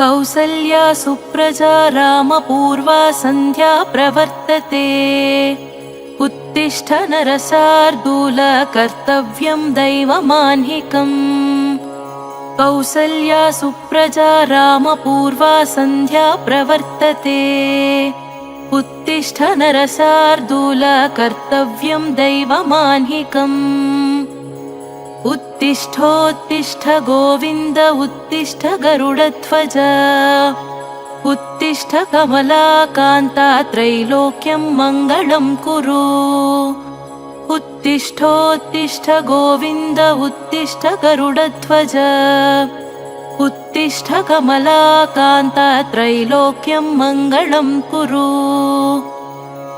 कौसल्या सुप्रजा रामपूर्वा सन्ध्या प्रवर्तते। उत्तिष्ठ नरशार्दूल कर्तव्यं दैवमाह्निकम्। कौसल्या सुप्रजा रामपूर्वा सन्ध्या प्रवर्तते। उत्तिष्ठ नरशार्दूल कर्तव्यं दैवमाह्निकम्। उत्तिष्ठोत्तिष्ठ गोविन्द उत्तिष्ठ गरुडध्वज। उत्तिष्ठ कमलाकान्ता त्रैलोक्यं मङ्गलं कुरु। उत्तिष्ठोत्तिष्ठ गोविन्द उत्तिष्ठ गरुडध्वज। उत्तिष्ठ कमलाकान्ता त्रैलोक्यं मङ्गलं कुरु।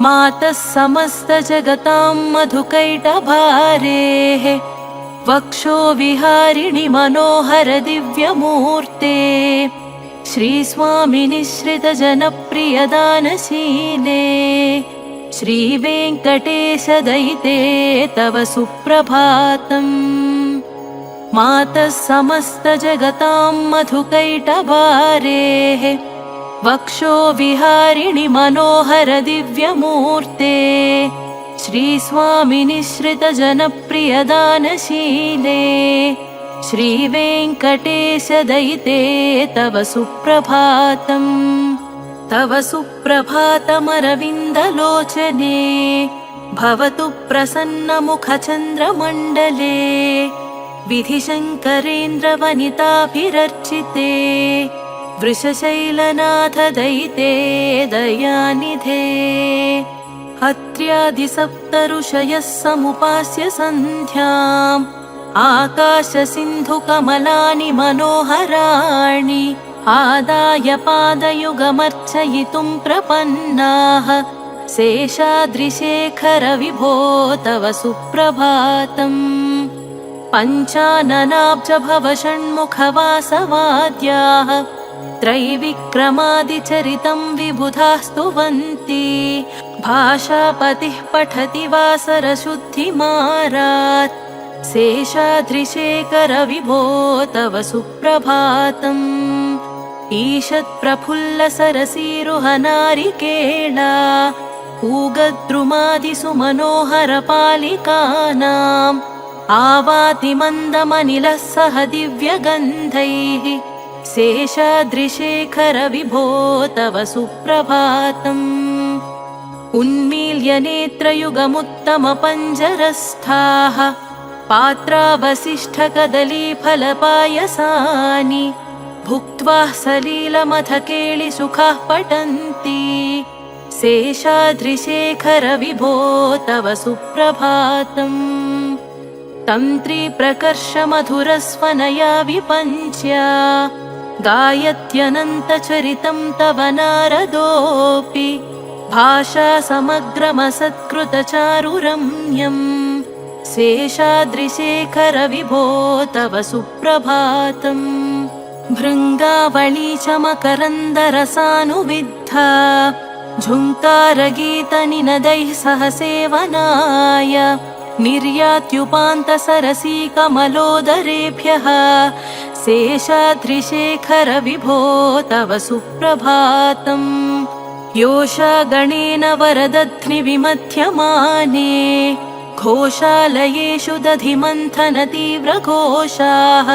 मातः समस्तजगतां मधुकैटभारेः वक्षो विहारिणि मनोहर दिव्यमूर्ते। श्रीस्वामिनिश्रितजनप्रियदानशीले श्रीवेङ्कटेशदयिते तव सुप्रभातम्। मातः समस्तजगतां मधुकैटभारेः वक्षो विहारिणि मनोहर दिव्यमूर्ते। श्रीस्वामिनिश्रितजनप्रियदानशीले श्रीवेङ्कटेशदयिते तव सुप्रभातम्। तव सुप्रभातमरविन्दलोचने भवतु प्रसन्नमुखचन्द्रमण्डले। विधिशङ्करेन्द्रवनिताभिरर्चिते वृषशैलनाथ दयिते दयानिधे। अत्र्यादिसप्तऋषयः समुपास्य सन्ध्याम् आकाशसिन्धुकमलानि मनोहराणि आदाय पादयुगमर्चयितुं प्रपन्नाः। शेषाद्रिशेखर विभो तव सुप्रभातम्। पञ्चाननाब्ज भव षण्मुखवासवाद्याः त्रैविक्रमादिचरितं विबुधाः स्तुवन्ति। भाषापतिः पठति वासरशुद्धिमारात्। शेषाद्रिशेखर विभो तव सुप्रभातम्। ईषत्प्रफुल्लसरसीरुहनारिकेला पूगद्रुमादिषु मनोहरपालिकानाम् आवाति मन्दमनिलः सह दिव्यगन्धैः। शेषाद्रिशेखर विभो तव सुप्रभातम्। उन्मील्य नेत्रयुगमुत्तमपञ्जरस्थाः पात्रावसिष्ठकदलीफलपायसानि भुक्त्वा सलीलमथकेलिसुखाः पठन्ति। शेषाद्रिशेखर विभो तव सुप्रभातम्। तन्त्रीप्रकर्षमधुरस्वनया विपञ्च्या गायत्यनन्तचरितं तव नारदोऽपि। भाषा समग्रमसत्कृतचारुरम्यम्। शेषाद्रिशेखर विभो तव सुप्रभातम्। भृङ्गावळी च मकरन्दरसानुविद्धा झुङ्कारगीतनिनदैः सह सेवनाय निर्यात्युपान्तसरसीकमलोदरेभ्यः। शेषाद्रिशेखर विभो तव सुप्रभातम्। योषागणेन वरदध्निविमध्यमाने घोषालयेषु दधिमन्थनतीव्रघोषाः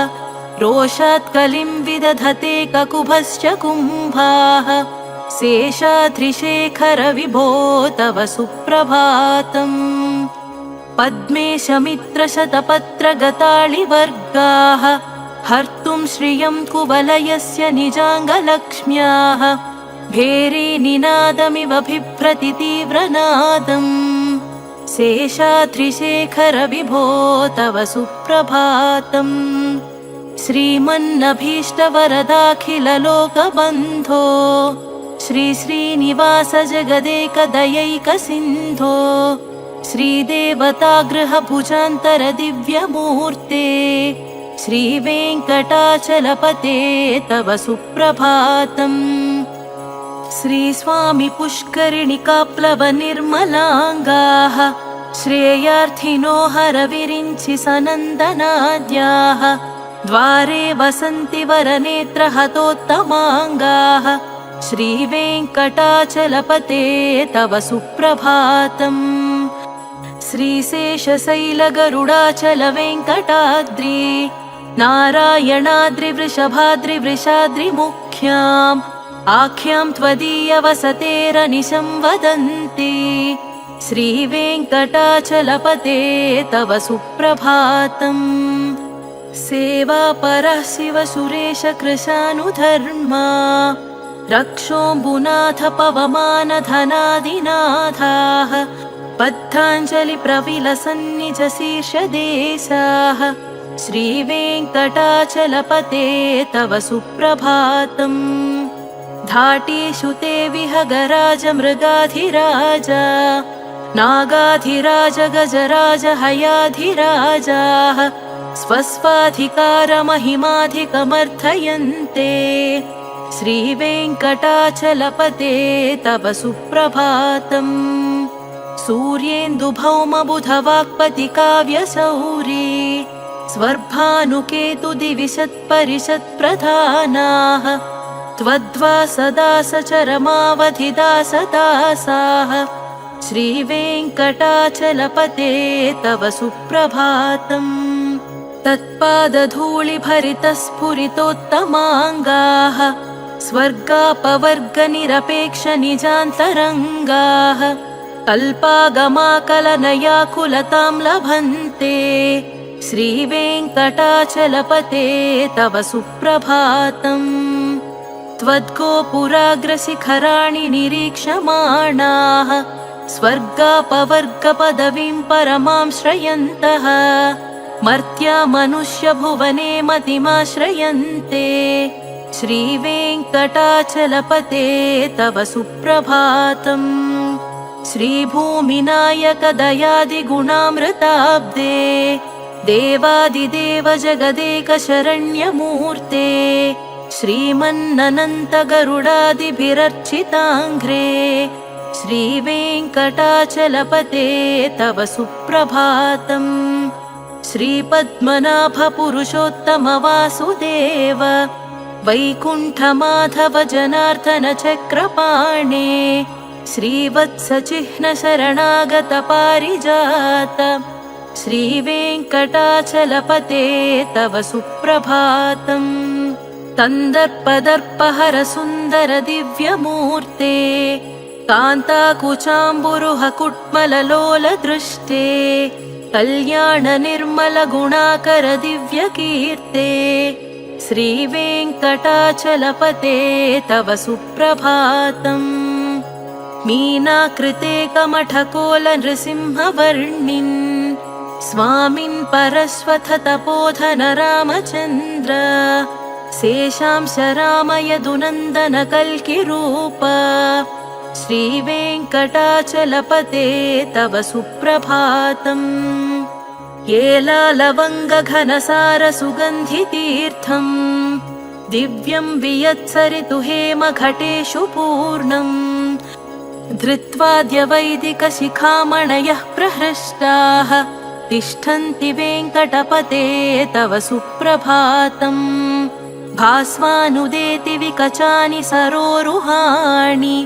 रोषात् कलिं विदधते ककुभश्च कुम्भाः। शेषाद्रिशेखर विभो तव सुप्रभातम्। पद्मेशमित्रशतपत्रगताळिवर्गाः हर्तुं श्रियं कुवलयस्य निजाङ्गलक्ष्म्याः। भेरी निनादमिव बिभ्रति तीव्रनादम्। शेषाद्रिशेखर विभो तव सुप्रभातम्। श्रीमन्नभीष्टवरदाखिललोकबन्धो श्रीश्रीनिवास जगदेकदयैकसिन्धो श्रीदेवतागृहभुजान्तरदिव्यमूर्ते श्रीवेङ्कटाचलपते तव सुप्रभातम्। श्रीस्वामी पुष्करिणिकाप्लवनिर्मलाङ्गाः श्रेयार्थिनो हरविरिञ्चि सनन्दनाद्याः द्वारे वसन्ति वरनेत्रहतोत्तमाङ्गाः श्रीवेङ्कटाचलपते तव सुप्रभातम्। श्रीशेषशैलगरुडाचलवेङ्कटाद्रि नारायणाद्रिवृषभाद्रिवृषाद्रिमुख्याम् आख्यां त्वदीयवसतेरनिशं वदन्ति। श्रीवेङ्कटाचलपते तव सुप्रभातम्। सेवापरः शिवसुरेशकृशानुधर्मा रक्षोऽम्बुनाथ पवमानधनादिनाथाः बद्धाञ्जलिप्रविलसन्निजशीर्षदेशाः श्रीवेङ्कटाचलपते तव सुप्रभातम्। धाटीषु ते विहगराजमृगाधिराज नागाधिराज गजराज हयाधिराजाः स्वस्वाधिकारमहिमाधिकमर्थयन्ते। श्रीवेङ्कटाचलपते तव सुप्रभातम्। सूर्येन्दुभौमबुधवाक्पतिकाव्यशौरी स्वर्भानुकेतुदिविशत्परिषत्प्रधानाः त्वद्वा सदा सचरमावधिदासदासाः श्रीवेङ्कटाचलपते तव सुप्रभातम्। तत्पादधूलिभरितस्फुरितोत्तमाङ्गाः स्वर्गापवर्गनिरपेक्षनिजान्तरङ्गाः कल्पागमाकलनयाकुलतां लभन्ते। श्रीवेङ्कटाचलपते तव सुप्रभातम्। त्वद्गोपुराग्रशिखराणि निरीक्षमाणाः स्वर्गापवर्गपदवीं परमां श्रयन्तः मर्त्या मनुष्यभुवने मतिमाश्रयन्ते। श्रीवेङ्कटाचलपते तव सुप्रभातम्। श्रीभूमिनायकदयादिगुणामृताब्दे देवादिदेव जगदेकशरण्यमूर्ते श्रीमन्ननन्तगरुडादिभिरर्चिताङ्घ्रे श्रीवेङ्कटाचलपते तव सुप्रभातम्। श्रीपद्मनाभपुरुषोत्तमवासुदेव वैकुण्ठमाधव जनार्दन चक्रपाणे श्रीवत्सचिह्नशरणागतपारिजात श्रीवेङ्कटाचलपते तव सुप्रभातम्। तन्दर्पदर्पहर सुन्दर दिव्यमूर्ते कान्ताकुचाम्बुरुहकुट्मललोलदृष्टे कल्याणनिर्मलगुणाकर दिव्यकीर्ते श्रीवेङ्कटाचलपते तव सुप्रभातम्। मीनाकृते कमठकोलनृसिंहवर्णिन् स्वामिन् परश्वथ तपोधन रामचन्द्र शेषांश रामयदुनन्दन कल्किरूप श्रीवेङ्कटाचलपते तव सुप्रभातम्। येलालवङ्गघनसारसुगन्धितीर्थम् दिव्यं वियत्सरितु हेमघटेषु पूर्णम् धृत्वाद्यवैदिकशिखामणयः प्रहृष्टाः तिष्ठन्ति वेङ्कटपते तव सुप्रभातम्। भास्वानुदेति विकचानि सरोरुहाणि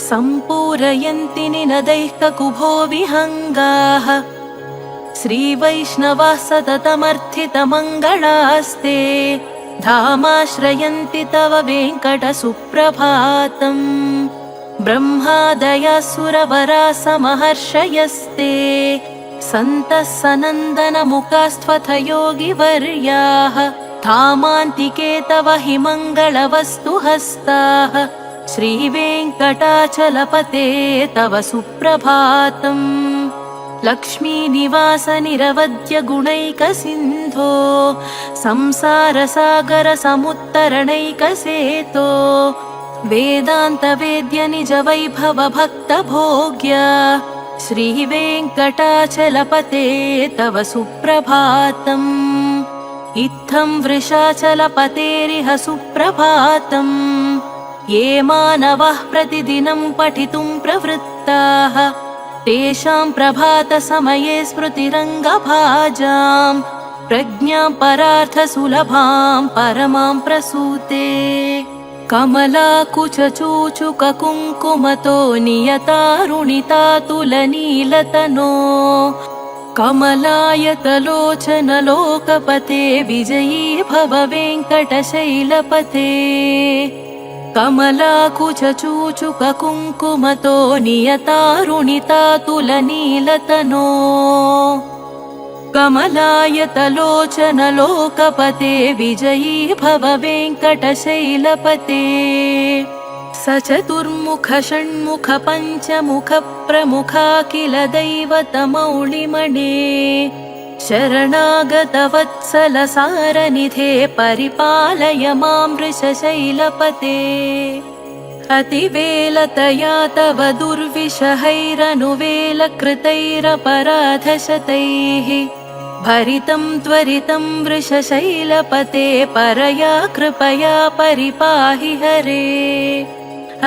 सम्पूरयन्ति निनदैः ककुभो विहङ्गाः श्रीवैष्णवाः सततमर्थितमङ्गलास्ते धामाश्रयन्ति तव वेङ्कट सुप्रभातम्। ब्रह्मादयसुरवरा समहर्षयस्ते सन्तः सनन्दनमुखास्त्वथ योगिवर्याः धामान्तिके तव हि मङ्गलवस्तुहस्ताः श्रीवेङ्कटाचलपते तव सुप्रभातम्। लक्ष्मीनिवास निरवध्य गुणैकसिन्धो संसारसागर समुत्तरणैकसेतो वेदान्तवेद्य निज वैभव भक्तभोग्य श्रीवेङ्कटाचलपते तव सुप्रभातम्। इत्थं वृषाचलपतेरिह सुप्रभातम्। ये मानवाः प्रतिदिनं पठितुं प्रवृत्ताः तेषां प्रभातसमये स्मृतिरङ्गभाजां प्रज्ञां परार्थसुलभां परमां प्रसूते कमलाकुचूचुककुङ्कुमतो नियतारुणितातुलनीलतनो कमलायतलोचनलोकपते विजयी भव वेङ्कटशैलपते कमलाकुचूचुककुङ्कुमतो नियतारुणितातुलनीलतनो कमलायतलोचनलोकपते विजयी भव वेङ्कटशैलपते स चतुर्मुख षण्मुख पञ्चमुख प्रमुखाखिल दैवतमौलिमणे शरणागतवत्सल सारनिधे परिपालय मां वृषशैलपते अतिवेलतया तव दुर्विषहैरनुवेलकृतैरपराधशतैः भरितं त्वरितं वृषशैलपते परया कृपया परिपाहि हरे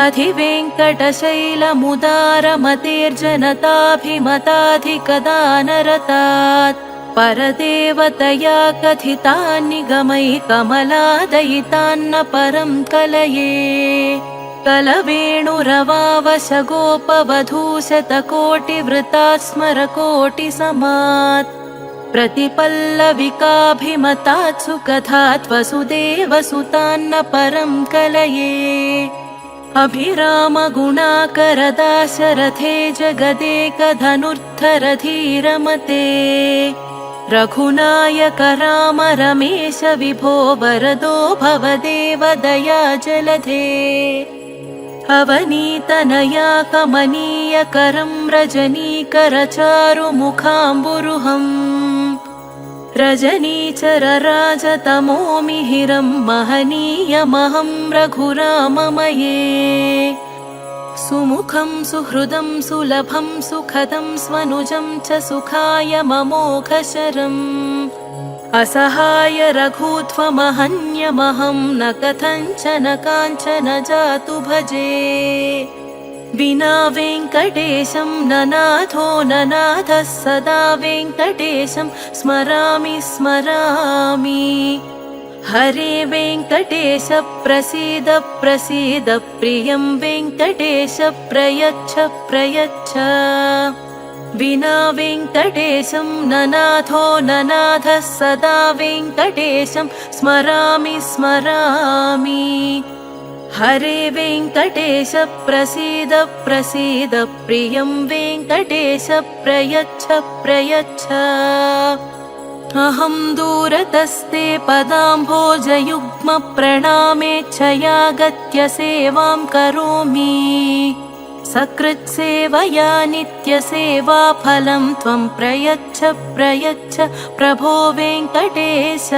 अधिवेङ्कटशैलमुदारमतेर्जनताभिमताधिकदानरतात् परदेवतया कथितान्निगमै कमलादयितान्न परं कलये कलवेणुरवावशगोपवधूशतकोटिवृतात् स्मरकोटिसमात् प्रतिपल्लविकाभिमतात् सुकथात् वसुदेवसुतान्न परं कलये अभिरामगुणाकरदाशरथे जगदेकधनुर्धरधीरमते रघुनायक राम रमेश विभो वरदो भवदेव दया जलधे अवनीतनया कमनीयकरं रजनीकरचारुमुखाम्बुरुहम् रजनीचरराजतमोमिहिरं महनीयमहं रघुराममये सुमुखं सुहृदं सुलभं सुखदं स्वनुजं च सुखाय ममोघशरम् असहाय रघुत्वमहन्यमहं न कथञ्चन काञ्चन जातु भजे विना वेङ्कटेशं ननाथो ननाथः सदा वेङ्कटेशं स्मरामि स्मरामि हरे वेङ्कटेश प्रसीद प्रसीद प्रियं वेङ्कटेश प्रयच्छ प्रयच्छ विना वेङ्कटेशं ननाथो ननाथः सदा वेङ्कटेशं स्मरामि स्मरामि हरे वेङ्कटेश प्रसीद प्रसीद प्रियं वेङ्कटेश प्रयच्छ प्रयच्छ अहं दूरतस्ते पदाम्भोजयुग्म प्रणामेच्छया गत्य सेवां करोमि सकृत्सेवया नित्यसेवा फलं त्वं प्रयच्छ प्रयच्छ प्रभो वेङ्कटेश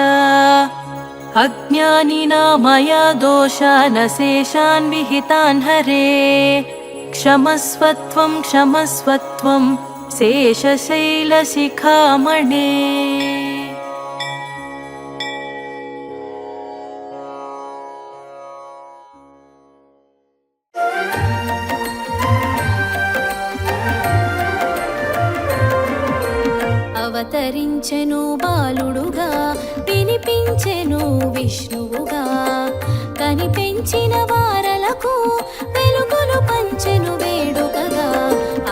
अज्ञानिना मया दोषानशेषान् विहितान् हरे क्षमस्वत्वं क्षमस्वत्वं शेषशैलशिखामणे అవతరించెను బాలుడుగా వినిపించెను విష్ణువుగా కనిపెంచిన వారలకు వెలుగులు పంచెను వేడుకగా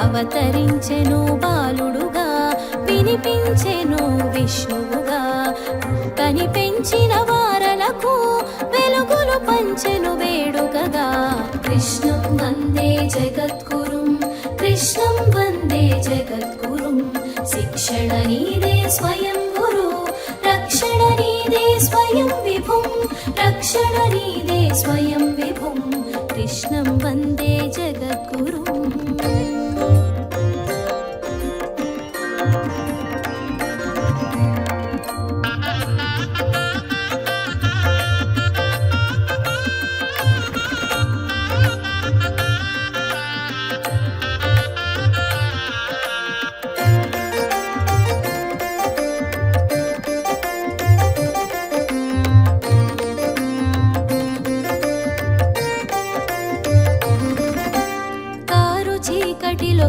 అవతరించెను బాలుడుగా వినిపించెను విష్ణువుగా కనిపెంచిన వారలకు వెలుగులు పంచెను వేడుకగా కృష్ణం వందే జగద్గురుం కృష్ణం వందే జగద్గురుం शिक्षण नीदे स्वयं गुरु रक्षण नीदे स्वयं विभुं रक्षण नीदे स्वयं विभुं कृष्णं वन्दे जगद्गुरुम्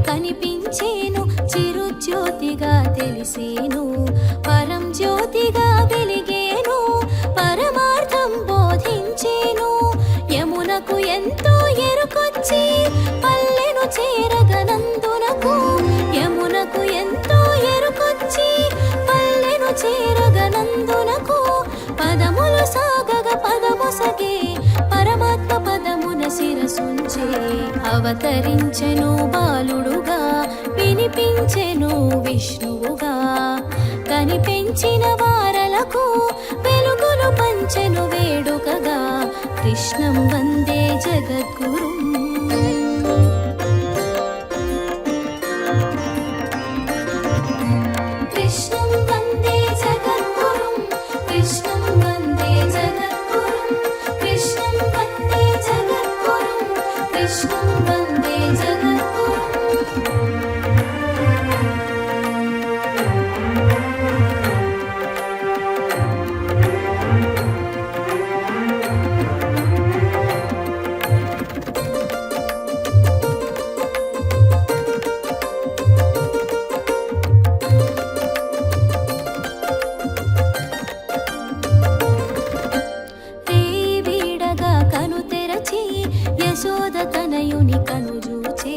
కనిపించేను చిరుజ్యోతిగా తెలిసేను పరం జ్యోతిగా అవతరించెను బాలుడుగా వినిపించెను విష్ణువుగా కనిపెంచిన వారలకు వెలుగులు పంచెను వేడుకగా కృష్ణం వందే జగద్గురుం కృష్ణం వందే జగద్గురుం కృష్ణం వందే జగద్గురుం కృష్ణం వందే జగద్గురుం కృష్ణం వందే జగద్గురుం యశోద తనయుని కనుజూచే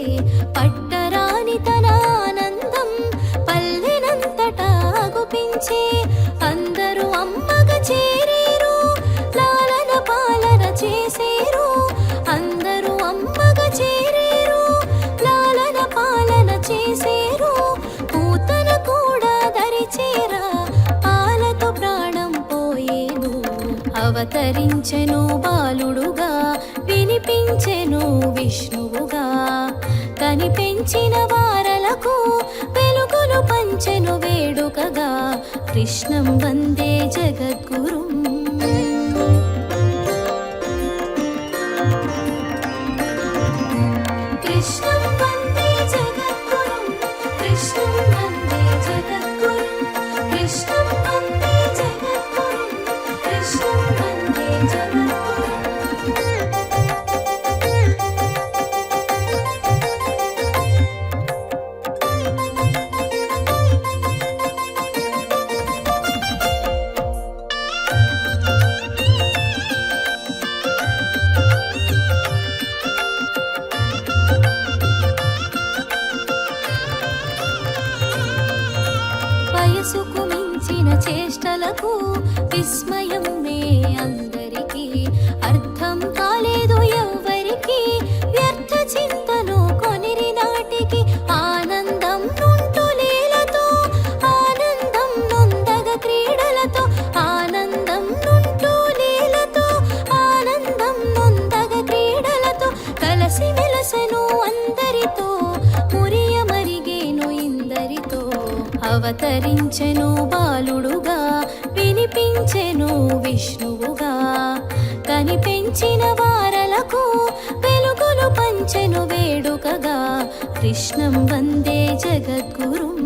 పట్టరాని తన ఆనందం పల్లెనంతటా గుపించే అందరూ అమ్మగ చేరేరు లాలన పాలన చేసేరు అందరూ అమ్మగ చేరేరు లాలన పాలన చేసేరు పూతన కూడా దరిచేరా పాలతో ప్రాణం పోయేను అవతరించెను బాలుడుగా వినిపించెను విష్ణువుగా కనిపెంచిన వారలకు వెలుగులు పంచెను వేడుకగా కృష్ణం వందే జగద్గురుం కృష్ణం వందే జగద్గురుం కృష్ణం వందే జగద్గురుం కృష్ణం వందే జగద్గురుం కృష్ణం వందే జగద్గురుం వయసుకు మించిన చేష్టలకు విస్మయం మే అందరికీ అర్థం కాలేదు ఎవ్వరికి వ్యర్థ చింతను కొనిరి నాటికి ఆనందం నుంటు లీలతో ఆనందం నొందగ క్రీడలతో ఆనందం నుంటు లీలతో ఆనందం నొందగ క్రీడలతో కలసి మెలసెను అందరితో మురియ మరిగేను ఇందరితో అవతరించెను బాలుడుగా వినిపించెను విష్ణువుగా కనిపెంచిన వారలకు వెలుగులు పంచెను వేడుకగా కృష్ణం వందే జగద్గురుం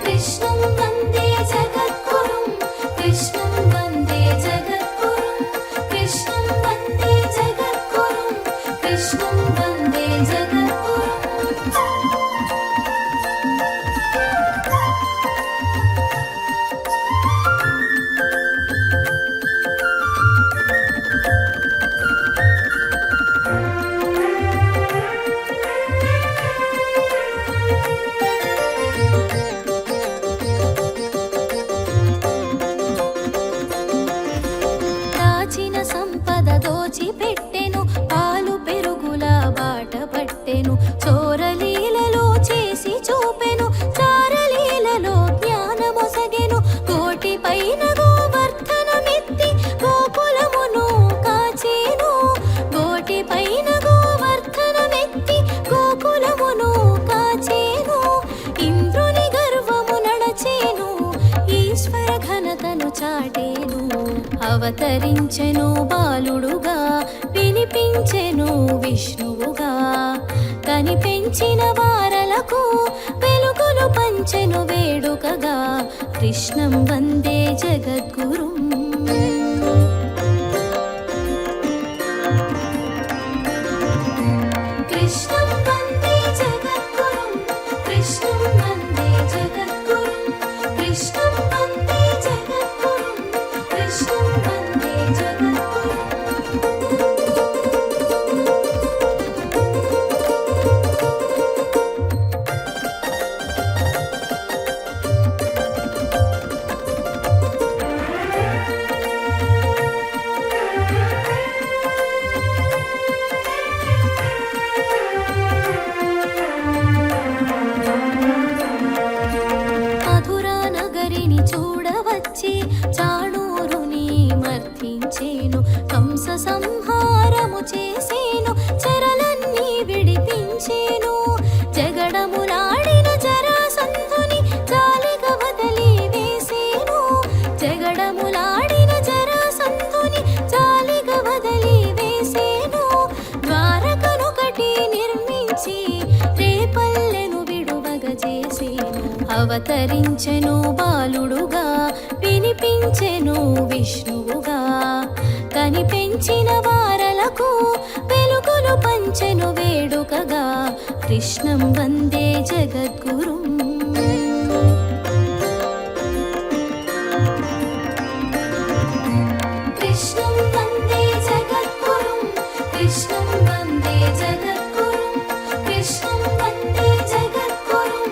కృష్ణం వందే జగద్గురుం కృష్ణం వందే జగద్గురుం కృష్ణం వందే జగద్గురుం కృష్ణం వందే జగద్గురుం దాచిన సంపద దోచిపెట్టెను పాలు పెరుగుల బాట పట్టెను చోరలీలలో చేసి చూపెను చారలీలలో జ్ఞానమొసగెను కోటి పైన గోవర్ధనమెత్తి గోకులమును కాచేను కోటి పైన గోవర్ధనమెత్తి గోకులమును కాచేను ఇంద్రుని గర్వము నడచేను ఈశ్వర ఘనతను చాటేను అవతరించెను బాలుడుగా వినిపించెను విష్ణువుగా కనిపెంచిన వారలకు వెలుగులు పంచెను వేడుకగా కృష్ణం వందే జగద్గురుం కృష్ణం వందే జగద్గురుం కృష్ణం వందే జగద్గురుం కృష్ణం వందే జగద్గురుం కృష్ణం వందే జగద్గురుం చూడవచ్చి చాణూరుని మర్దించేను. కంస సంహారము చేసేను, చెరలన్నీ విడిపించేను. జగడములాడిన జరాసంధుని జాలిగా వదిలి వేసేను. జగడములాడిన జరాసంధుని జాలిగా వదిలి వేసేను. ద్వారకనొకటి నిర్మించి రేపల్లెను విడువగ చేసేను. అవతరించెను బాలుడుగా, వినిపించెను విష్ణువుగా. కనిపెంచిన వారలకు వెలుగులు పంచెను వేడుకగా. కృష్ణం వందే జగద్గురుం. కృష్ణం వందే జగద్గురుం, కృష్ణం వందే జగద్గురుం, కృష్ణం వందే జగద్గురుం,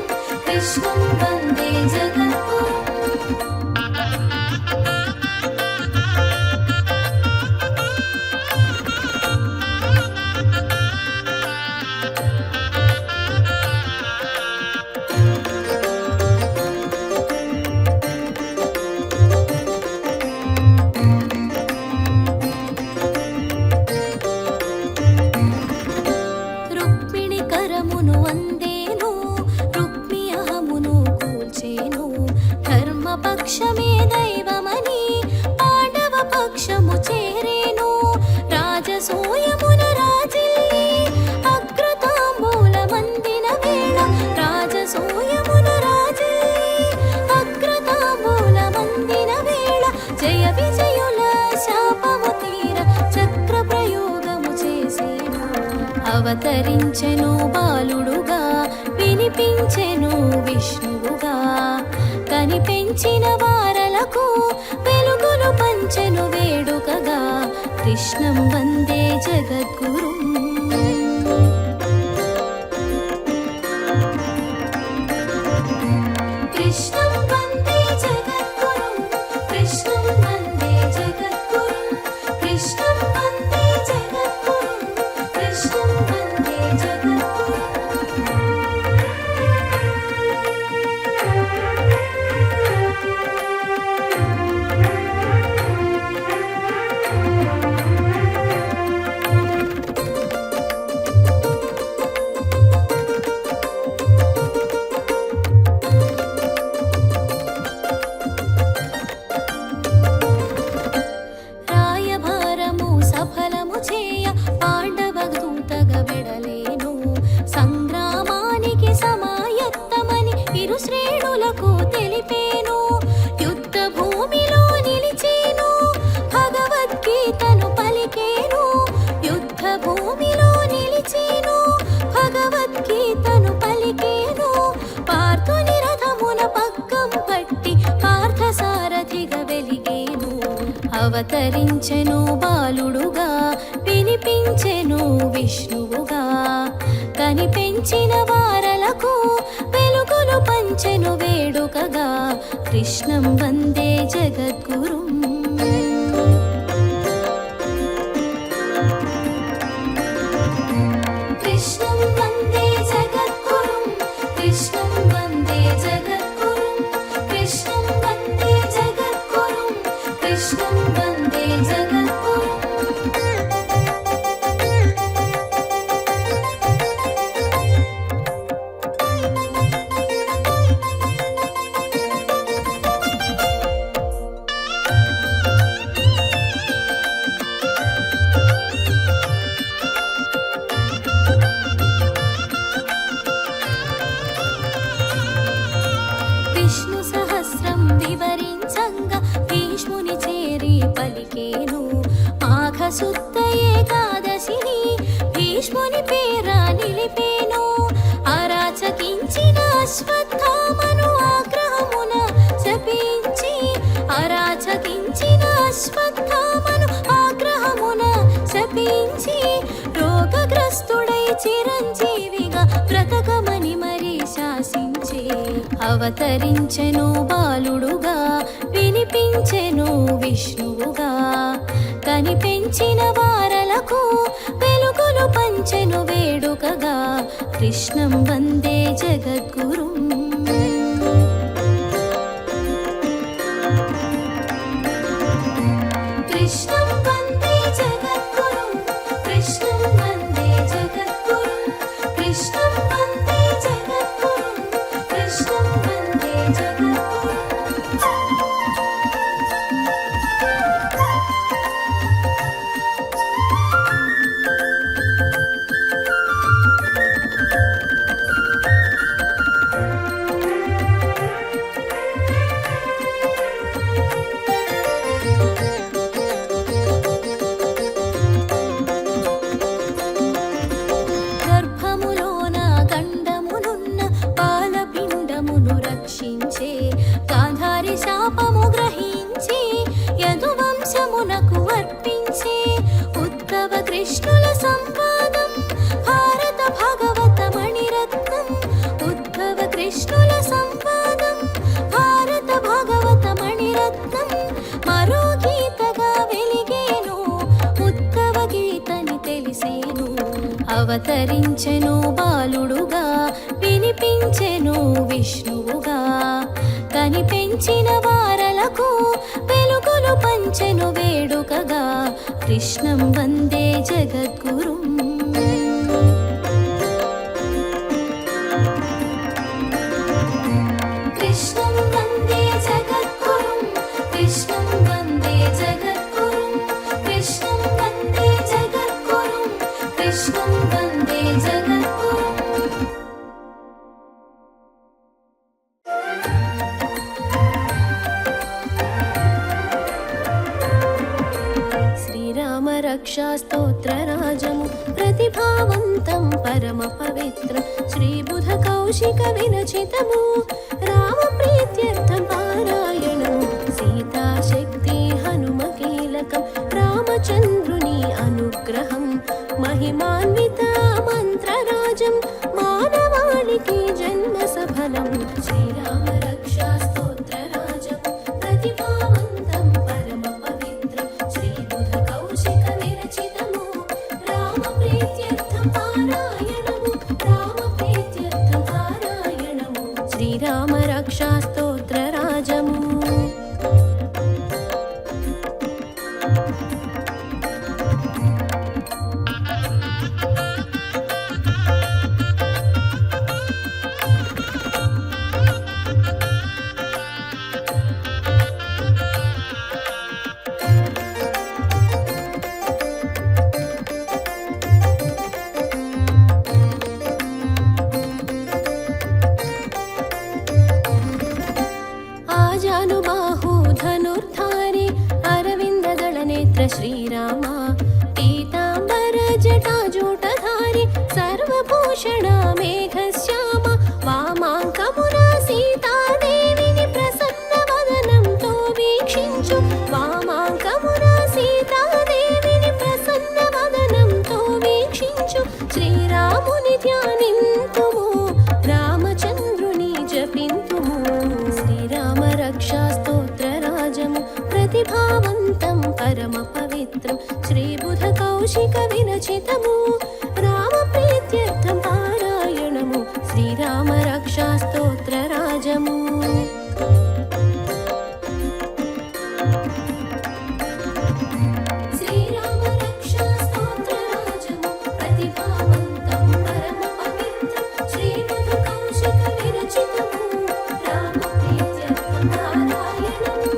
కృష్ణం వందే జగద్గురుం. రుక్మిణి కరమును వందేను, రుక్మి అహమును కూల్చేను. ధర్మపక్షమే దైవమని పాండవ పక్షము చేరేను. రాజసూయమున రాజిల్లి అగ్రతాంబూలమందిన వేళ. రాజసూయమున రాజిల్లి అగ్రతాంబూలమందిన వేళ. జయ విజయుల శాపము తీర చక్ర ప్రయోగము చేసేను. అవతరించెను బాలుడుగా, వినిపించెను విష్ణువుగా. కనిపెంచిన వారలకు వెలుగులు పంచెను వేడుకగా. కృష్ణం వందే జగద్గురుం. కృష్ణం వందే జగద్గురుం, కృష్ణం వందే జగద్గురుం, కృష్ణం వందే జగద్గురుం, కృష్ణం వందే జగద్గురుం. రాయభారము సఫలము చేయ పాండవ దూతగా వెడలేను. సంగ్రామానికి సమాయత్తమని ఇరు శ్రేణులకు తెలిపేను. యుద్ధ భూమిలో నిలిచేను, భగవద్గీతను పలికేను. యుద్ధ భూమిలో నిలిచేను, భగవద్గీతను పలికేను. పార్థుని రథమున పగ్గం పట్టి పార్థసారథిగా వెలిగేను. అవతరించెను బాలుడుగా, వినిపించెను విష్ణువుగా. కనిపెంచిన వారలకు వెలుగులు పంచెను వేడుకగా. కృష్ణం వందే జగద్గురుం. కృష్ణం వందే జగద్గురుం, కృష్ణం వందే జగద్గురుం, కృష్ణం వందే జగద్గురుం, కృష్ణం వందే జగద్గురుం. విష్ణు సహస్రం వివరించంగా భీష్ముని చేరి పలికేను. మాఘశుద్ధ ఏకాదశిని భీష్ముని పేర నిలిపేను. అరాచకించిన అశ్వత్థామను ఆగ్రహమున శపించి. అరాచకించిన అశ్వత్థామను ఆగ్రహమున శపించి. రోగగ్రస్తుడై చిరంజీవిగా బ్రతకమని మరి శాసించే. అవతరించెను బాలుడుగా, వినిపించెను విష్ణువుగా. కనిపెంచిన వారలకు వెలుగులు పంచెను వేడుకగా. కృష్ణం వందే జగద్గురుం. రక్షించే గాంధారి శాపము గ్రహించి యదువంశమునకు అర్పించే ఉద్ధవ కృష్ణుల సంవాదం భారత భాగవత మణిరత్నం ఉద్ధవ కృష్ణుల సంవాదం భారత భాగవత మణిరత్నం మరో గీతగా వెలిగేను ఉద్ధవ గీతని తెలిసేను అవతరించెను బాలుడుగా వినిపించెను విష్ణువుగా కనిపెంచిన వారలకు వెలుగులు పంచెను వేడుకగా కృష్ణం వందే జగద్గురుం కృష్ణం వందే జగద్గురుం కృష్ణం వందే జగద్గురుం కృష్ణం వందే జగద్గురుం కృష్ణం వందే జగద్గురుం శ్రీరామ రక్షా స్తోత్రరాజము ప్రతిభావంతం పరమ పవిత్రం శ్రీబుధ కౌశిక విరచితము రామ ప్రీత్యర్థం పారాయణము సీతాశక్తి హనుమ కీలకం రామచంద్రుని అనుగ్రహం మహిమాన్విత మంత్రరాజం మానవాళికి జన్మ సఫలం శ్రీరామ రక్షా స్తోత్రరాజం ప్రతిభావంతం పరమ పవిత్రం శ్రీబుధ కౌశిక విరచితము రామ ప్రీత్యర్థం పారాయణము రామ ప్రీత్యర్థం పారాయణము శ్రీరామ రక్షా స్తోత్రరాజము आजानुबाहु धनुर्धारी अरविन्ददलनेत्र श्रीराम पीताम्बर जटाजूटधारी सर्वभूषण मेघश्याम वामाङ्कमुना सीतादेविनि प्रसन्नवदनंतो वीक्षिंचु वामाङ्कमुना सीतादेविनि प्रसन्नवदनंतो वीक्षिंचु श्रीरामुनि ध्यानिन्तुमु रामचन्द्रुनि जपिन्तुमु శ్రీరామ రక్షా స్తోత్రరాజము ప్రతిభావంతం పరమ పవిత్రం శ్రీబుధ కౌశిక విరచితము రామ ప్రీత్యర్థం పారాయణము శ్రీరామ రక్షా స్తోత్రరాజము శ్రీరామ రక్షా స్తోత్రరాజము ప్రతిభావంతం పరమ పవిత్రం శ్రీబుధ కౌశిక విరచితము రామ ప్రీత్యర్థం పారాయణము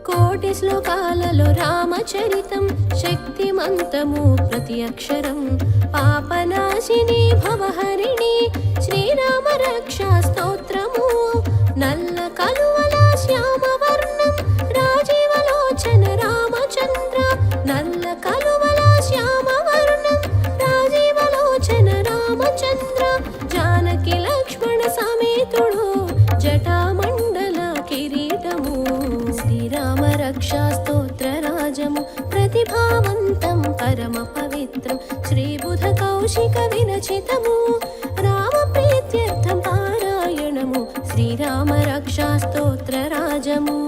కోటి శ్లోకాలలో రామచరితం శక్తిమంతము ప్రతి అక్షరం పాపనాశిని భవహరిణి శ్రీరామ రక్షా స్తోత్రము నల్ల కలువల శ్యామవర్ణం రాజీవలోచన రామచంద్ర నల్ల కలువల శ్యామవర్ణం రాజీవలోచన రామచంద్ర జానకి లక్ష్మణ సమేతుడు జటామండల కిరీటము శ్రీరామ రక్షా స్తోత్రరాజము ప్రతిభావంతం పరమ పవిత్రం శ్రీబుధ కౌశిక విరచితము రామ ప్రీత్యర్థం పారాయణము శ్రీరామ రక్షా స్తోత్రరాజము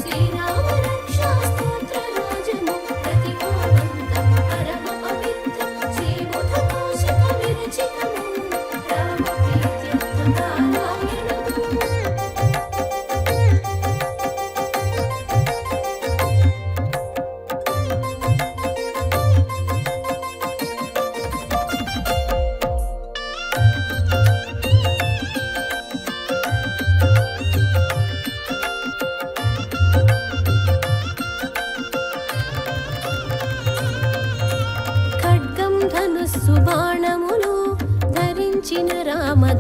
శ్రీరామ రక్షా స్తోత్రరాజము ప్రతిభావంతం పరమ పవిత్రం శ్రీబుధ కౌశిక విరచితము రామ ప్రీత్యర్థం పారాయణము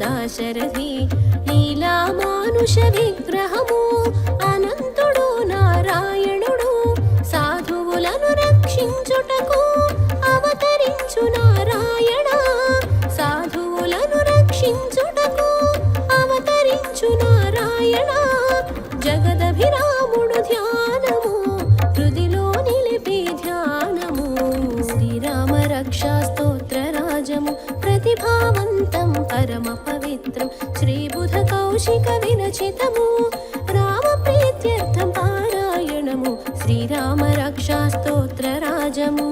దాశరథి లీలా మానుష విగ్రహము అనంతుడు నారాయణుడు సాధువులను రక్షించుటకు అవతరించు నారాయణ సాధువులను రక్షించుటకు అవతరించు నారాయణ జగదభిరాముడు ధ్యానము హృదిలో నిలిపి ధ్యానము శ్రీరామ రక్షా స్తోత్ర రాజము ప్రతిభావంతం పరమ పవిత్రం శ్రీబుధ కౌశిక విరచితము రామ ప్రీత్యర్థం పారాయణము శ్రీరామ రక్షా స్తోత్ర రాజము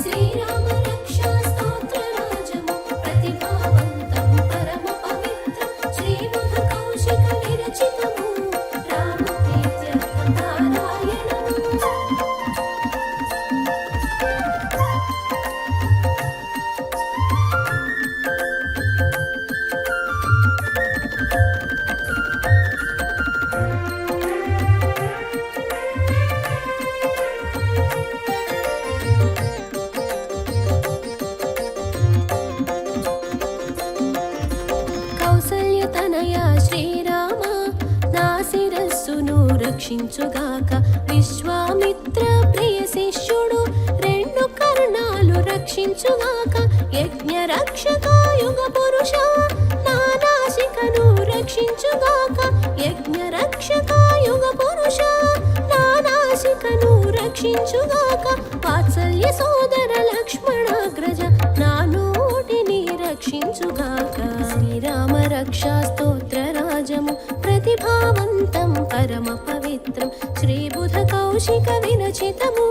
శ్రీరామ రక్షా స్తోత్ర రాజము ప్రతిభావంతం పరమ పవిత్రం శ్రీబుధ కౌశిక విరచితము రామ ప్రీత్యర్థం పారాయణము కౌసల్యతనయ శ్రీరామ నా శిరస్సును రక్షించుగాక విశ్వామిత్ర ప్రియ శిష్యుడు రెండు కర్ణాలు రక్షించుగాక యజ్ఞ రక్షక యుగ పురుష నా నాసికను రక్షించుగాక యజ్ఞ రక్షక యుగ పురుష నా నాసికను రక్షించుగాక వాత్సల్య సోదర లక్ష్మణాగ్రజ నా నోటిని రక్షించుగాక శ్రీరామ రక్షా స్తోత్ర రాజము ప్రతిభావంతం పరమ పవిత్రం శ్రీబుధ కౌశిక విరచితము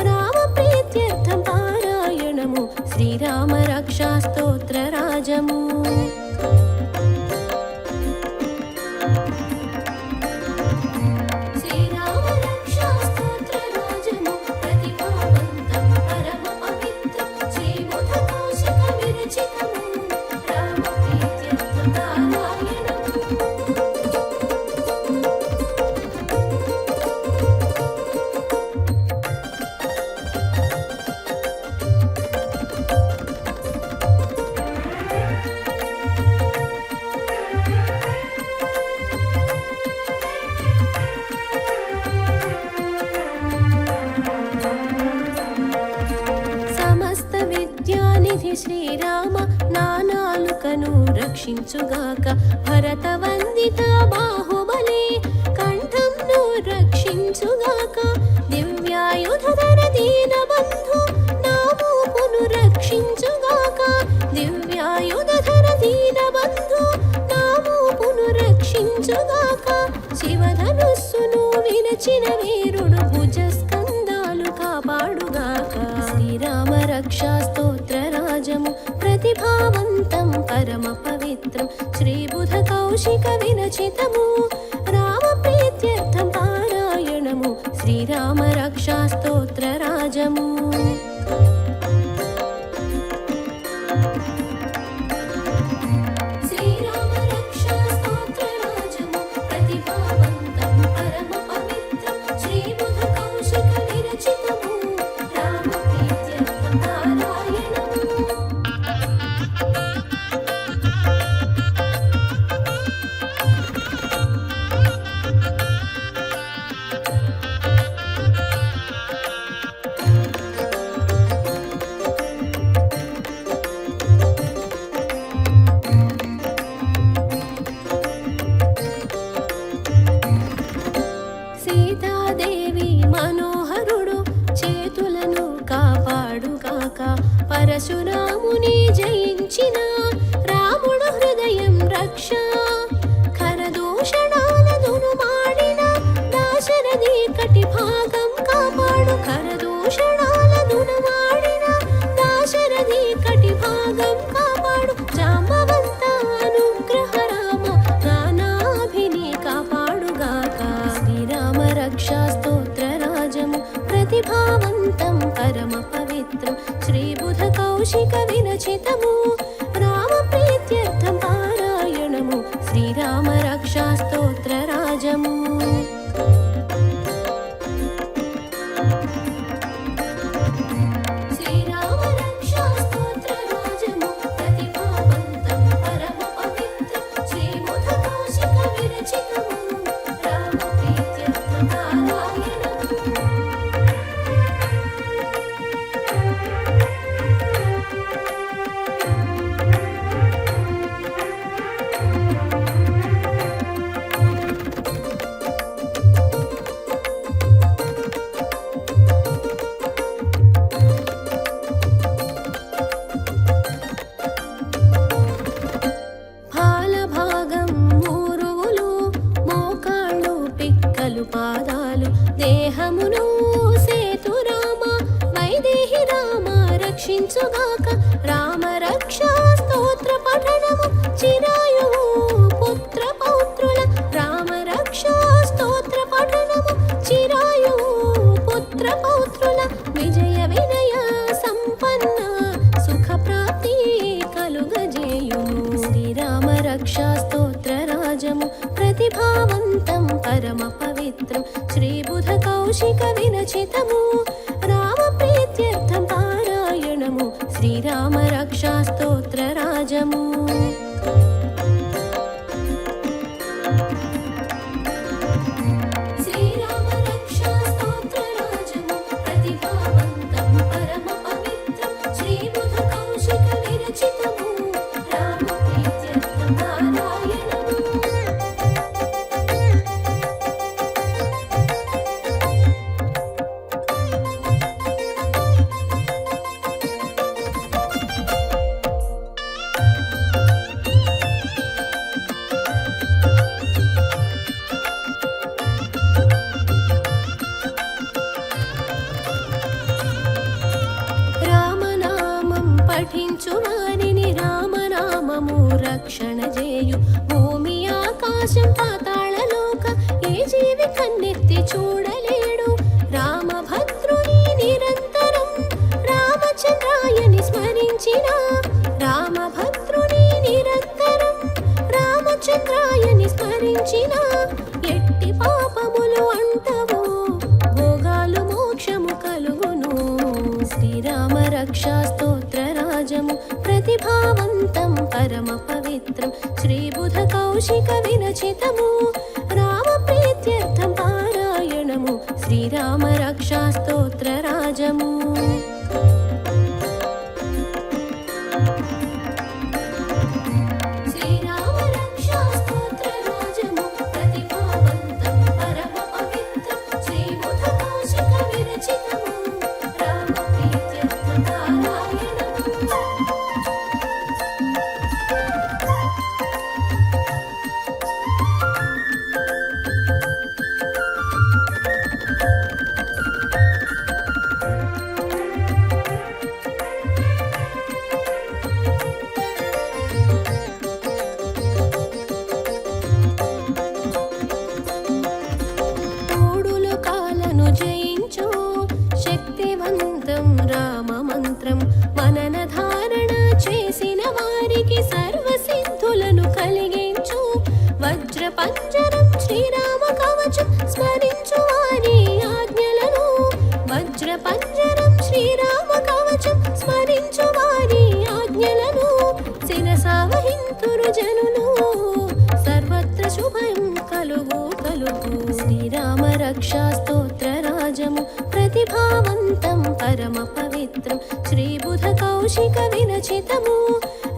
రామ ప్రీత్యర్థం పారాయణము శ్రీరామ రక్షా స్తోత్ర రాజము శ్రీరామ రక్షా స్తోత్ర రాజము ప్రతిభావంతం పరమ పవిత్రం శ్రీబుధ కౌశిక విరచితము రామ ప్రీత్యర్థం పారాయణము సమస్త విద్యానిధి శ్రీరామ నా నాలుకను రక్షించుగాక భరత వందిత బాహుబలి కంఠంను రక్షించుగాక దివ్యాయుధర దీన బంధు నా మూపును రక్షించుగాక దివ్యాయుధర దీన బంధు నా మూపును రక్షించుగాక శివధనుస్సును విరచిన వీరుడు భుజస్కంధాలు కాపాడుగాక శ్రీరామ రక్షా స్తోత్ర రాజము ప్రతిభావంతం పరమ పవిత్రం శ్రీబుధ కౌశిక విరచితము రామ ప్రీత్యర్థం పారాయణము శ్రీరామ రక్షా స్తోత్ర రాజము శ్రీరామ రక్షా స్తోత్ర రాజము ప్రతిభావంతం పరమ పవిత్రం శ్రీబుధ కౌశిక విరచితము రామ ప్రీత్యర్థం పారాయణము శ్రీరామరక్షాస్తోత్రరాజము ప్రతిభావంతం పరమ పవిత్రం శ్రీబుధకౌశిక విరచితము రామప్రీత్యర్థం పారాయణము శ్రీరామరక్షాస్తోత్రరాజము. పఠించు వారిని రామనామము రక్షణ చేయు భూమి ఆకాశం పాతాళలోక ఏ జీవి కన్నెత్తి చూడలేడు రామభద్రుని నిరంతరం రామచంద్రాయని స్మరించిన రామభద్రుని నిరంతరం రామచంద్రాయని స్మరించిన ఎట్టి పాపములు అంటవు భోగాలు మోక్షము కలుగును. శ్రీరామరక్షాస్తోత్రరాజము ప్రతిభావంతం పరమ పవిత్రం శ్రీబుధకౌశిక విరచితము రామప్రీత్యర్థం పారాయణము శ్రీరామరక్షాస్తోత్రరాజము. జయించు శక్తివంతం రామమంత్రం మనన ధారణ చేసిన వారికి సర్వసిద్ధులను కలిగించు వజ్ర పంజరం శ్రీరామ కవచం స్మరించు వారి ఆజ్ఞలను వజ్ర పంజరం శ్రీరామ కవచం స్మరించు వారి ఆజ్ఞలను శిరసావహింతురు జనులు సర్వత్ర శుభం కలుగు కలుగు. శ్రీరామరక్షాస్తోత్రరాజము ప్రతిభావంతం పరమ పవిత్రం శ్రీబుధకౌశిక విరచితము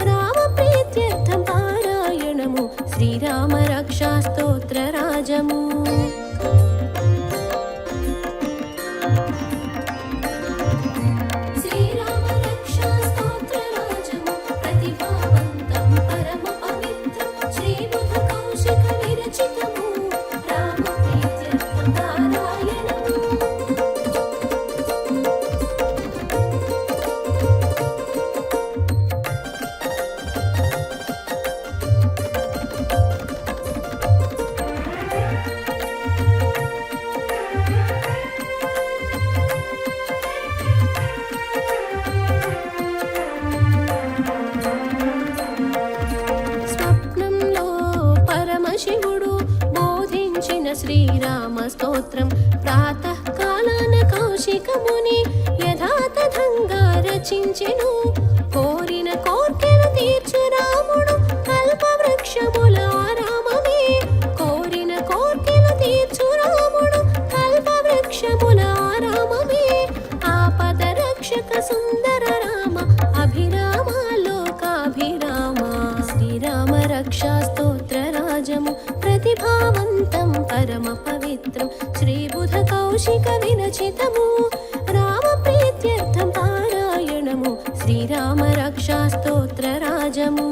రామప్రీత్యర్థం పారాయణము శ్రీరామరక్షాస్తోత్రరాజము. శివుడు బోధించిన శ్రీరామ స్తోత్రం ప్రాతః కాలాన కౌశిక ముని యథాతథంగా రచించెను కోరిన కోర్కెలు తీర్చు రాముడు కల్పవృక్షముల ఆరామమే కోరిన కోర్కెలు తీర్చు రాముడు కల్పవృక్షముల ఆరామమే ఆపద రక్షక సుందర రామ అభిరామ లోకాభిరామ. శ్రీరామరక్షాస్తోత్రరాజము ప్రతిభావంతం పరమ పవిత్రం శ్రీబుధకౌశిక విరచితము రామప్రీత్యర్థం పారాయణము శ్రీరామరక్షాస్తోత్రరాజము.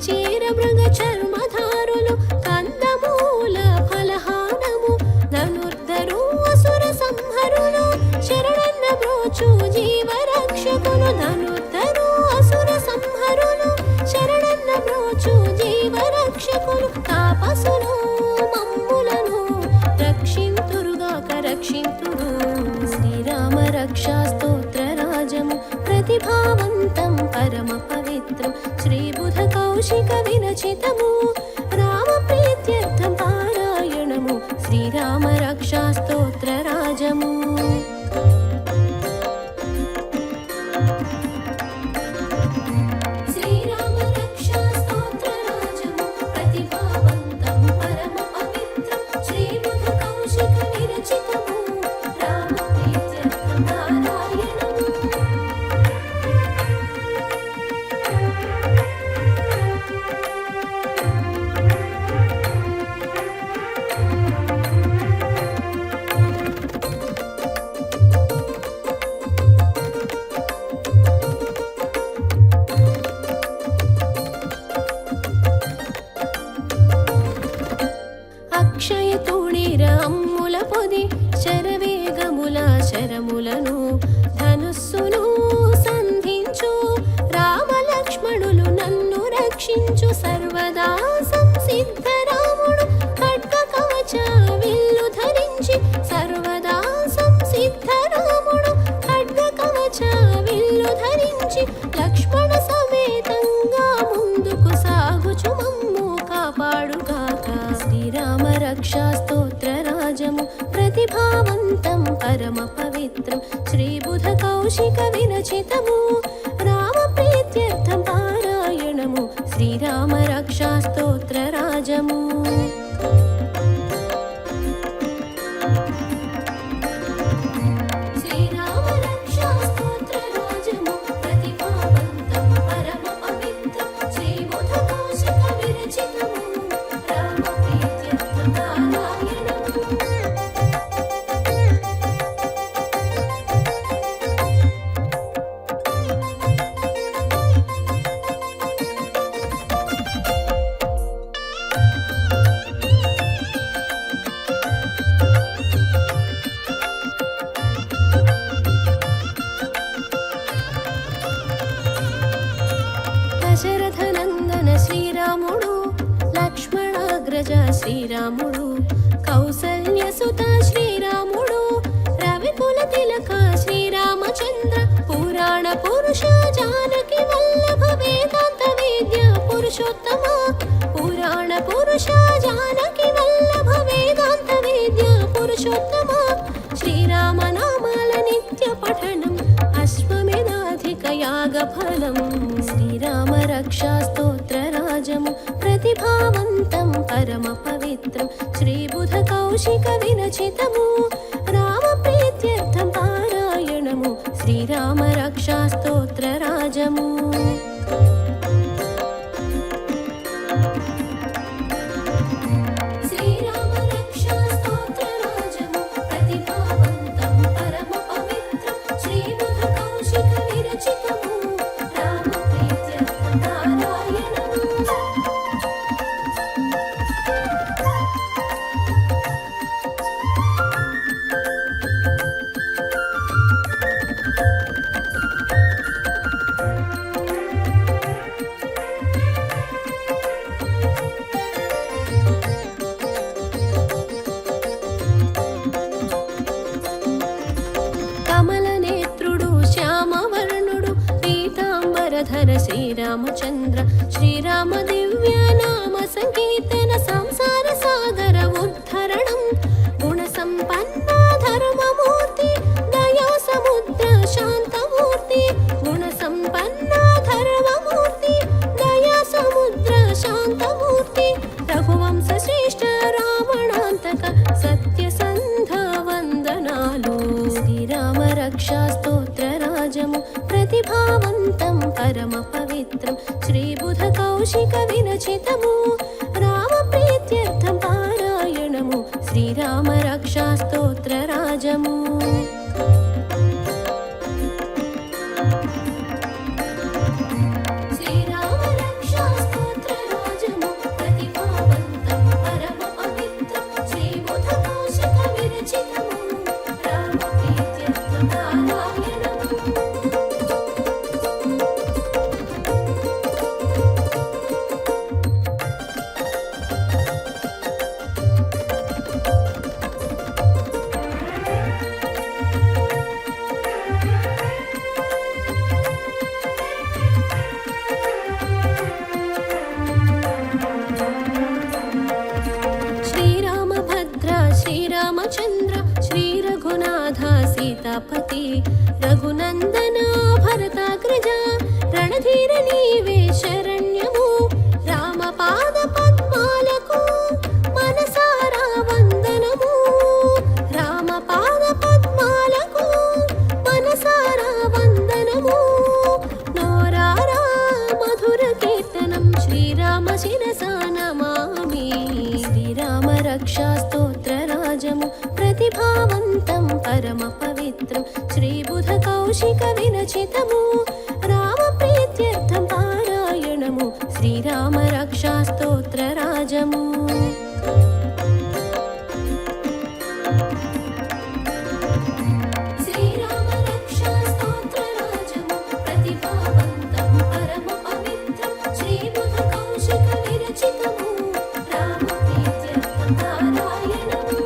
చీర మృగ చర్మధారులు కందమూల ఫలహారము ధనుర్ధరు అసుర సంహరులు శరణన్న బ్రోచు జీవరక్షకులు ధనుర్ధరు అసుర సంహరులు శరణన్న బ్రోచు జీవరక్షకులు తాపసులు మమ్ములను రక్షింతురుగాక రక్షింతురు శ్రీరామ రక్షా స్తోత్ర రాజము ప్రతిభావంతం పరమ పవిత్రం శ్రీబుధ కౌశిక విరచితము రామ ప్రీత్యర్థం పారాయణము శ్రీరామ రక్షా స్తోత్ర రాజము శ్రీరామ రక్షా స్తోత్ర రాజము ప్రతిభావంతం పరమ పవిత్రం శ్రీబుధ కౌశిక విరచితము రామ ప్రీత్యర్థం పారాయణము అక్షయ తూణీర అమ్ముల పొది శరవేగముల శరములను ధనుస్సును సంధించు రామ లక్ష్మణులు నన్ను రక్షించు సర్వదా సంసిద్ధ రాముడు ఖడ్గ కవచ విల్లు ధరించి సర్వదా సంసిద్ధ రాముడు ఖడ్గ కవచ విల్లు ధరించి లక్ష్మణ సమేతంగా ముందుకు సాగుచు మమ్ము కాపాడుగాక శ్రీరామ రక్షా స్తోత్ర రాజము ప్రతిభావంతం పరమ పవిత్రం శ్రీబుధ కౌశిక విరచితము రామ ప్రీత్యర్థం పారాయణము శ్రీరామ రక్షా స్తోత్ర రాజము శ్రీరామ రక్షా స్తోత్ర రాజము ప్రతిభావంతం పరమ పవిత్రం శ్రీబుధ కౌశిక విరచితము రామ ప్రీత్యర్థం పారాయణము దశరథ నందన శ్రీరాముడు లక్ష్మణాగ్రజ శ్రీరాముడు కౌసల్యసుత శ్రీరాముడు రవికుల తిలక శ్రీరామచంద్ర పురాణ పురుష జానకి వల్లభ వేదాంత వేద్య పురుషోత్తమ పురాణ పురుష జానకి వల్లభ వేదాంత వేద్య పురుషోత్తమ శ్రీరామ నామాల నిత్య పఠనం అశ్వమేధాధిక యాగ ఫలం శ్రీరామ రక్షా స్తోత్ర రాజము ప్రతిభావంతం పరమ పవిత్రం శ్రీబుధ కౌశిక విరచితము రామ ప్రీత్యర్థం పారాయణము శ్రీరామ రక్షా స్తోత్ర రాజము శ్రీరామ రక్షా స్తోత్ర రాజము ప్రతిభావంతం పరమ పవిత్రం శ్రీబుధ కౌశిక విరచితము రామ ప్రీత్యర్థం పారాయణము కమల నేత్రుడు శ్యామవర్ణుడు పీతాంబరధర శ్రీరామచంద్ర శ్రీరామ దివ్య నామ సంకీర్తన సంసార సాగర ఉద్ధరణం గుణ సంపన్న ధర్మమూర్తి దయా సముద్ర శాంతమూర్తి గుణ సంపన్న ధర్మమూర్తి దయా సముద్ర శాంతమూర్తి రఘువంశ శ్రేష్ఠ రావణాంతక సత్యసంధ వందనాలు శ్రీరామ రక్షా స్తోత్ర రాజము ప్రతిభావంతం పరమ పవిత్రం శ్రీబుధ కౌశిక విరచితము రామ ప్రీత్యర్థం పారాయణము శ్రీరామ రక్షా స్తోత్ర రాజము శ్రీరామ రక్షా స్తోత్ర రఘునందన భరతాగ్రజ రణధీర నీవే శరణ్యము రామపాద పద్మాలకు మనసారా వందనము రామపాద పద్మాలకు మనసారా వందనము నోరారా మధుర కీర్తనం శ్రీరామ శిరసా నమామి శ్రీరామ రక్షా స్తోత్ర రాజము ప్రతిభావంతం పరమ పవిత్రం శ్రీబుధ కౌశిక విరచితము రామ ప్రీత్యర్థం పారాయణము శ్రీరామ రక్షా స్తోత్ర రాజము శ్రీరామ రక్షా స్తోత్ర రాజము ప్రతిభావంతం పరమ పవిత్రం శ్రీబుధ కౌశిక విరచితము రామ ప్రీత్యర్థం పారాయణము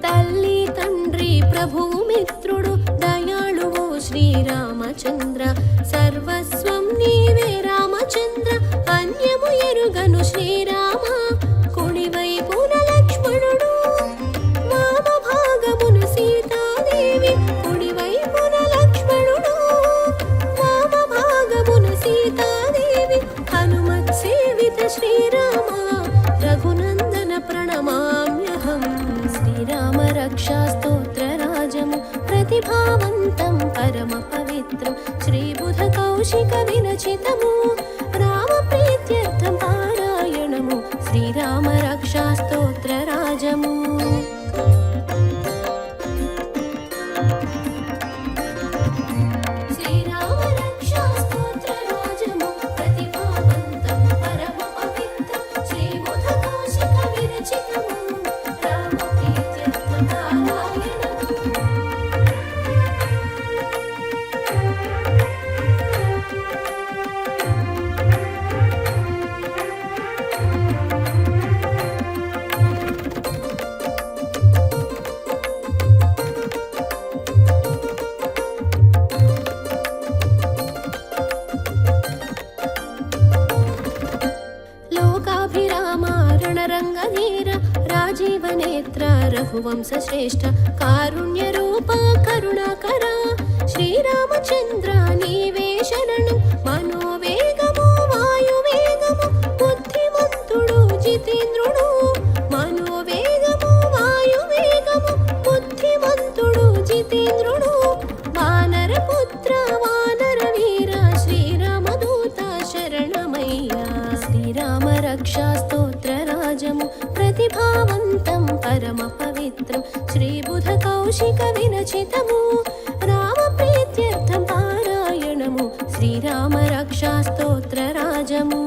తల్లి తండ్రి ప్రభువు మిత్రుడు దయాళువు శ్రీరామచంద్ర సర్వస్వం నీవే రామచంద్ర అన్యము ఎరుగను శ్రీరామ కుడివైపున లక్ష్మణుడు వామ భాగమున సీతాదేవి కుడివైపున లక్ష్మణుడు వామ భాగమున సీతాదేవి హనుమత్ సేవిత శ్రీరామ రఘునందన ప్రణమామ్యహం శ్రీరామ రక్షా స్తోత్ర రాజము ప్రతిభావంతం పరమ పవిత్రం శ్రీబుధ కౌశిక విరచితము రామ ప్రీత్యర్థం పారాయణము శ్రీరామ రక్షా స్తోత్ర రాజము శ్రీరామ రక్షా స్తోత్ర రాజము ప్రతిభావంతం పరమ పవిత్రం శ్రీబుధ కౌశిక విరచితము రామ ప్రీత్యర్థం పారాయణము లోకాభిరామ రణరంగధీర రాజీవనేత్ర రఘువంశ శ్రేష్ఠ కారుణ్య రూప కరుణాకర శ్రీరామచంద్ర నీవే శరణం మనోవేగము వాయువేగము బుద్ధిమంతుడు జితేంద్రుడు మనోవేగము వాయువేగము బుద్ధిమంతుడు జితేంద్రుడు వానర పుత్ర వానర వీర శ్రీరామదూత శరణమయ్యా శ్రీరామ రక్షా స్తోత్ర రాజము ప్రతిభావంతం పరమ పవిత్రం శ్రీబుధ కౌశిక విరచితము రామ ప్రీత్యర్థం పారాయణము శ్రీరామ రక్షా స్తోత్ర రాజము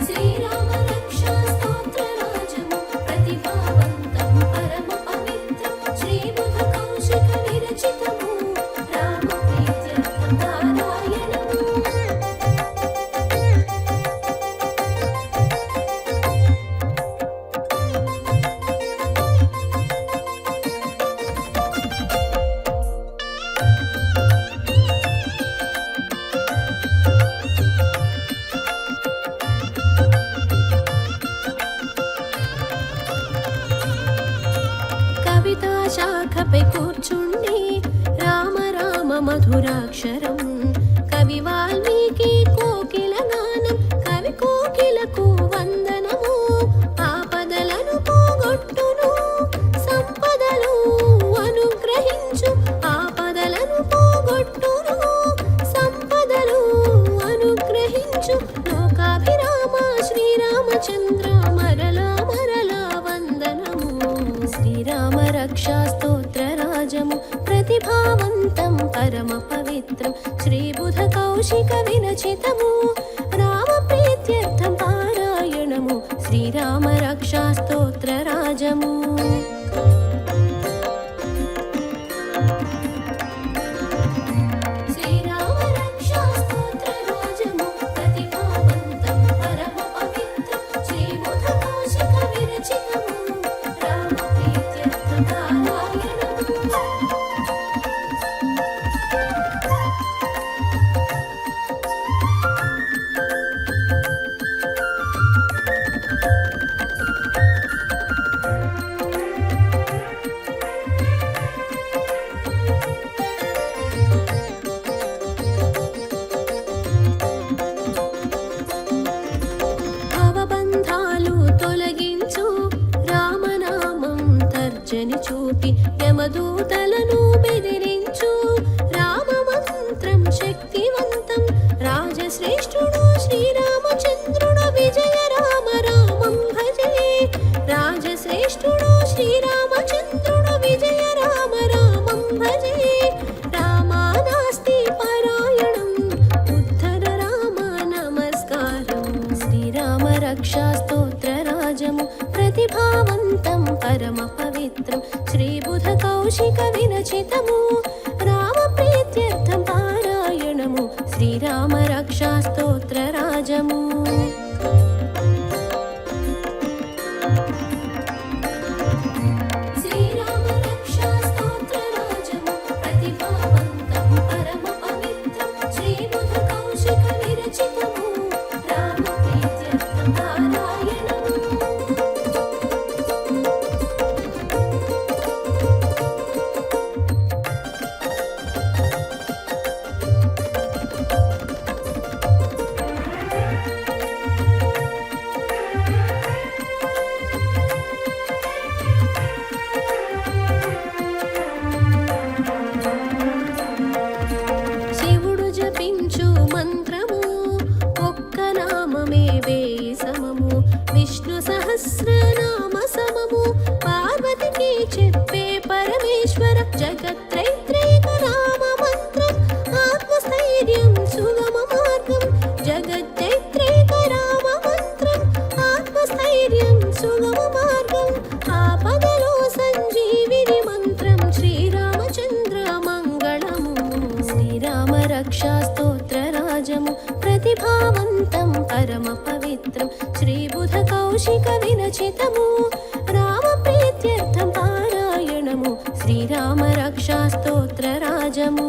శ్రీరామ రక్షా స్తోత్ర రాజము ప్రతిభావంతం పరమ పవిత్రం శ్రీబుధ కౌశిక విరచితము రామ ప్రీత్యర్థం పారాయణము కవితా శాఖపై కూర్చుండి రామ రామ మధురాక్షరం కవి వాల్మీకి కోకిల గానం కవి కోకిలకు వందనము ఆపదలను పోగొట్టును సంపదలు అనుగ్రహించు ఆపదలను పోగొట్టును సంపదలు అనుగ్రహించు లోకాభిరామ శ్రీరామచంద్ర మరలా మరలా వందనము శ్రీరామ రక్షా స్తోత్ర రాజము ప్రతిభావంతం పరమ పవిత్రం శ్రీబుధ కౌశిక విరచితము రామ ప్రీత్యర్థం పారాయణము శ్రీరామ రక్షా స్తోత్ర రాజము శ్రీరామ గర్జని చూపి యమదూతలను బెదిరించు రామమంత్రం శక్తివంతం రాజశ్రేష్ఠుడు శ్రీరామచంద్రుడు విజయ రామ రామం భజే రాజశ్రేష్ఠుడు శ్రీరామచంద్రుడు విజయ రామ రామం భజే రామానాస్తి పరాయణం ఉద్ధర రామ నమస్కారం శ్రీరామ రక్షా స్తోత్ర రాజము ప్రతిభావంతం పరమ పవిత్రం శ్రీబుధ కౌశిక విరచితము రామ ప్రీత్యర్థం పారాయణము శ్రీరామ రక్షా స్తోత్ర రాజము శ్రీరామ రక్షా స్తోత్ర రాజము ప్రతిభావంతం పరమ పవిత్రం శ్రీబుధ కౌశిక విరచితము రామ ప్రీత్యర్థం పారాయణము శివుడు జపించు మంత్రము ఒక్క నామమే వేయి సమము విష్ణు సహస్రనామ సమము పార్వతికి చెప్పే పరమేశ్వర జగత్రైత్రేక నామ మంత్రం ఆత్మస్థైర్యం సుగమ మార్గం జగత్రైత్రేక నామ మంత్రం ఆత్మస్థైర్యం సుగమ మార్గం ఆపదలో సంజీవిని మంత్రం శ్రీరామచంద్ర మంగళము శ్రీరామ రక్షా స్తోత్ర రాజము ప్రతిభావంతం పరమ పవిత్రం శ్రీబుధ కౌశిక విరచితము రామ ప్రీత్యర్థం పారాయణము శ్రీరామ రక్షా స్తోత్ర రాజము